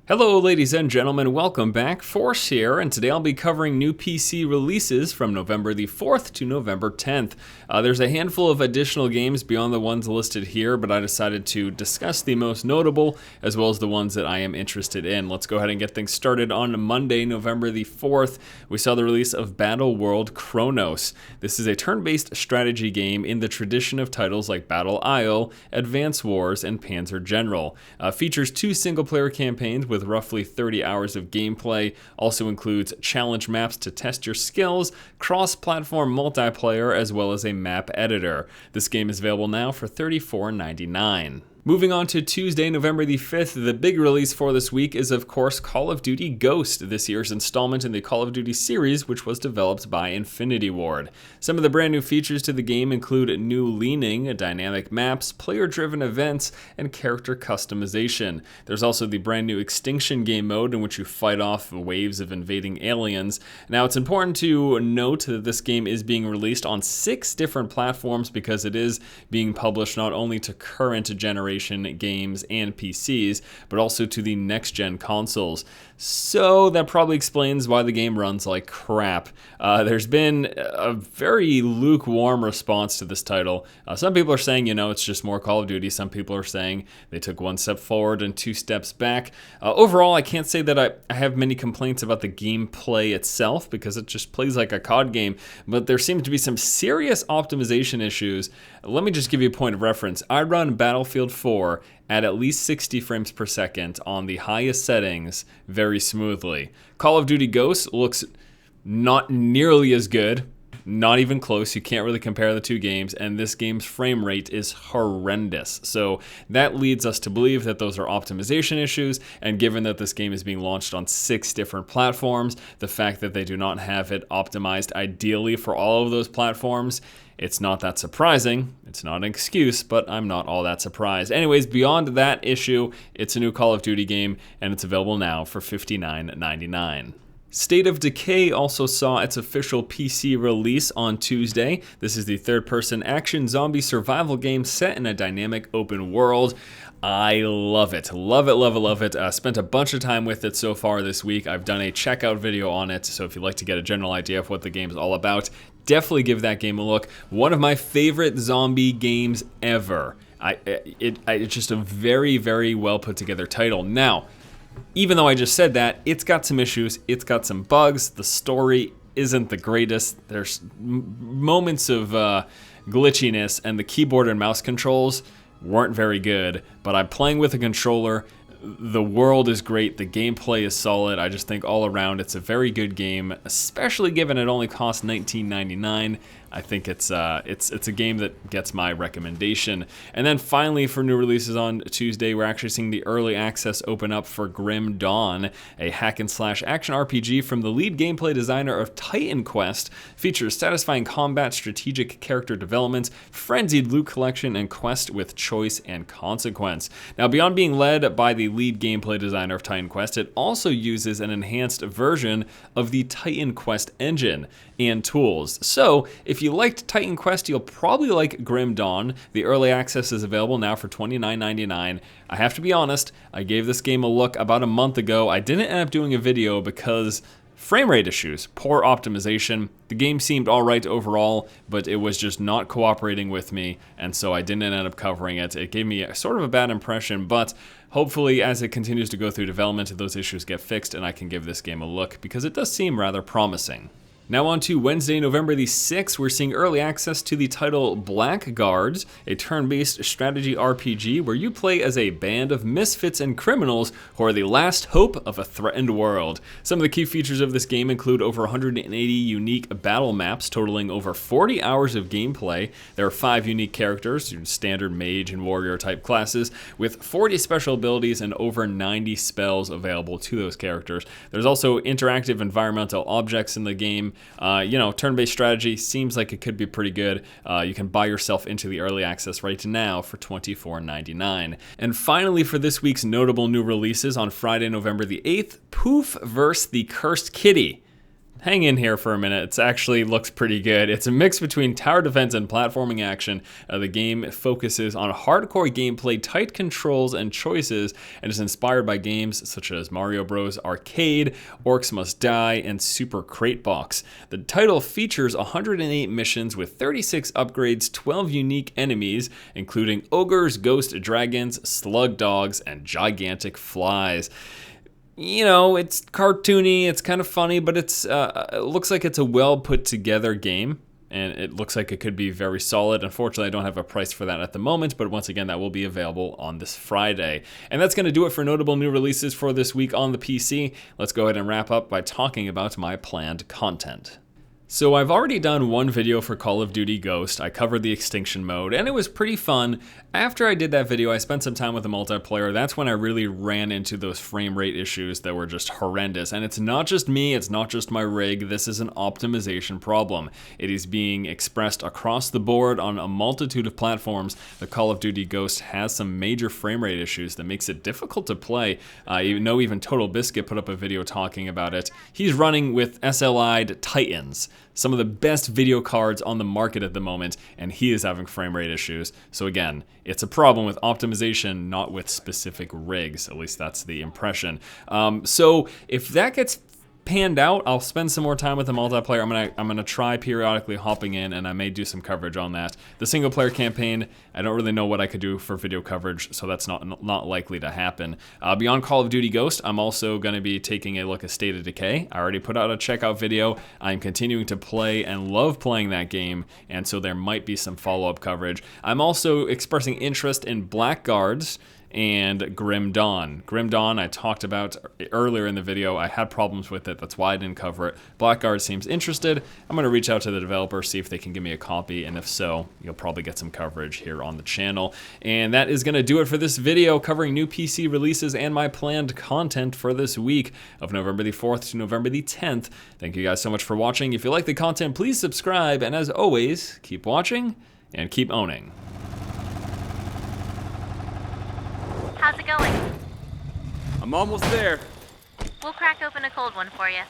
Hello ladies and gentlemen, welcome back. Force here, and today I'll be covering new PC releases from November the 4th to November 10th. There's a handful of additional games beyond the ones listed here, but I decided to discuss the most notable as well as the ones that I am interested in. Let's go ahead and get things started. On Monday, November the 4th, we saw the release of Battle World Kronos. This is a turn-based strategy game in the tradition of titles like Battle Isle, Advance Wars, and Panzer General. Features 2 single-player campaigns with roughly 30 hours of gameplay, also includes challenge maps to test your skills, cross-platform multiplayer, as well as a map editor. This game is available now for $34.99. Moving on to Tuesday, November the 5th, the big release for this week is, of course, Call of Duty Ghost, this year's installment in the Call of Duty series, which was developed by Infinity Ward. Some of the brand new features to the game include new leaning, dynamic maps, player-driven events, and character customization. There's also the brand new Extinction game mode in which you fight off waves of invading aliens. Now, it's important to note that this game is being released on 6 different platforms because it is being published not only to current generation games and PCs, but also to the next-gen consoles. So that probably explains why the game runs like crap. There's been a very lukewarm response to this title. Some people are saying, it's just more Call of Duty. Some people are saying they took 1 step forward and 2 steps back. Overall, I can't say that I have many complaints about the gameplay itself because it just plays like a COD game, but there seems to be some serious optimization issues. Let me just give you a point of reference. I run Battlefield 4 at least 60 frames per second on the highest settings very smoothly. Call of Duty Ghosts looks not nearly as good, not even close. You can't really compare the 2 games, and this game's frame rate is horrendous. So that leads us to believe that those are optimization issues, and given that this game is being launched on 6 different platforms, the fact that they do not have it optimized ideally for all of those platforms, it's not that surprising. It's not an excuse, but I'm not all that surprised. Anyways, beyond that issue, it's a new Call of Duty game, and it's available now for $59.99. State of Decay also saw its official PC release on Tuesday. This is the third-person action zombie survival game set in a dynamic open world. I love it. Love it, love it, love it. Spent a bunch of time with it so far this week. I've done a checkout video on it, so if you'd like to get a general idea of what the game is all about, definitely give that game a look. One of my favorite zombie games ever. It's just a very, very well put together title. Now, even though I just said that, it's got some issues, it's got some bugs, the story isn't the greatest, there's moments of glitchiness, and the keyboard and mouse controls weren't very good, but I'm playing with a controller. The world is great, the gameplay is solid. I just think all around it's a very good game, especially given it only costs $19.99. I think it's a game that gets my recommendation. And then finally, for new releases on Tuesday, we're actually seeing the early access open up for Grim Dawn, a hack-and-slash action RPG from the lead gameplay designer of Titan Quest. Features satisfying combat, strategic character development, frenzied loot collection, and quest with choice and consequence. Now, beyond being led by the lead gameplay designer of Titan Quest, it also uses an enhanced version of the Titan Quest engine and tools. So, if you liked Titan Quest, you'll probably like Grim Dawn. The early access is available now for $29.99. I have to be honest, I gave this game a look about a month ago. I didn't end up doing a video because frame rate issues, poor optimization. The game seemed alright overall, but it was just not cooperating with me, and so I didn't end up covering it. It gave me sort of a bad impression, but hopefully as it continues to go through development, those issues get fixed and I can give this game a look because it does seem rather promising. Now on to Wednesday, November the 6th, we're seeing early access to the title Blackguards, a turn-based strategy RPG where you play as a band of misfits and criminals who are the last hope of a threatened world. Some of the key features of this game include over 180 unique battle maps totaling over 40 hours of gameplay. There are 5 unique characters, standard mage and warrior type classes, with 40 special abilities and over 90 spells available to those characters. There's also interactive environmental objects in the game. Turn-based strategy seems like it could be pretty good. You can buy yourself into the early access right now for $24.99. And finally, for this week's notable new releases on Friday, November the 8th, Poof vs. the Cursed Kitty. hang in here for a minute. It actually looks pretty good. It's a mix between tower defense and platforming action. The game focuses on hardcore gameplay, tight controls, and choices, and is inspired by games such as Mario Bros. Arcade, Orcs Must Die, and Super Crate Box. The title features 108 missions with 36 upgrades, 12 unique enemies, including ogres, ghost dragons, slug dogs, and gigantic flies. You know, it's cartoony, it's kind of funny, but it looks like it's a well put together game, and it looks like it could be very solid. Unfortunately, I don't have a price for that at the moment, but once again, that will be available on this Friday. And that's going to do it for notable new releases for this week on the PC. Let's go ahead and wrap up by talking about my planned content. So I've already done one video for Call of Duty Ghost. I covered the extinction mode, and it was pretty fun. After I did that video, I spent some time with the multiplayer. That's when I really ran into those frame rate issues that were just horrendous. And it's not just me, it's not just my rig. This is an optimization problem. It is being expressed across the board on a multitude of platforms. The Call of Duty Ghost has some major frame rate issues that makes it difficult to play. Even Total Biscuit put up a video talking about it. He's running with SLI'd Titans, some of the best video cards on the market at the moment, and he is having frame rate issues. So again, it's a problem with optimization, not with specific rigs. At least that's the impression. So if that gets panned out, I'll spend some more time with the multiplayer. I'm gonna try periodically hopping in, and I may do some coverage on that. The single player campaign, I don't really know what I could do for video coverage, so that's not likely to happen. Beyond Call of Duty Ghost, I'm also gonna be taking a look at State of Decay. I already put out a checkout video. I'm continuing to play and love playing that game, and so there might be some follow-up coverage. I'm also expressing interest in Blackguards and Grim Dawn. Grim Dawn I talked about earlier in the video. I had problems with it, that's why I didn't cover it. Blackguard seems interested. I'm going to reach out to the developer, see if they can give me a copy, and if so, you'll probably get some coverage here on the channel. And that is going to do it for this video, covering new PC releases and my planned content for this week of November the 4th to November the 10th. Thank you guys so much for watching. If you like the content, please subscribe, and as always, keep watching and keep owning. How's it going? I'm almost there. We'll crack open a cold one for you.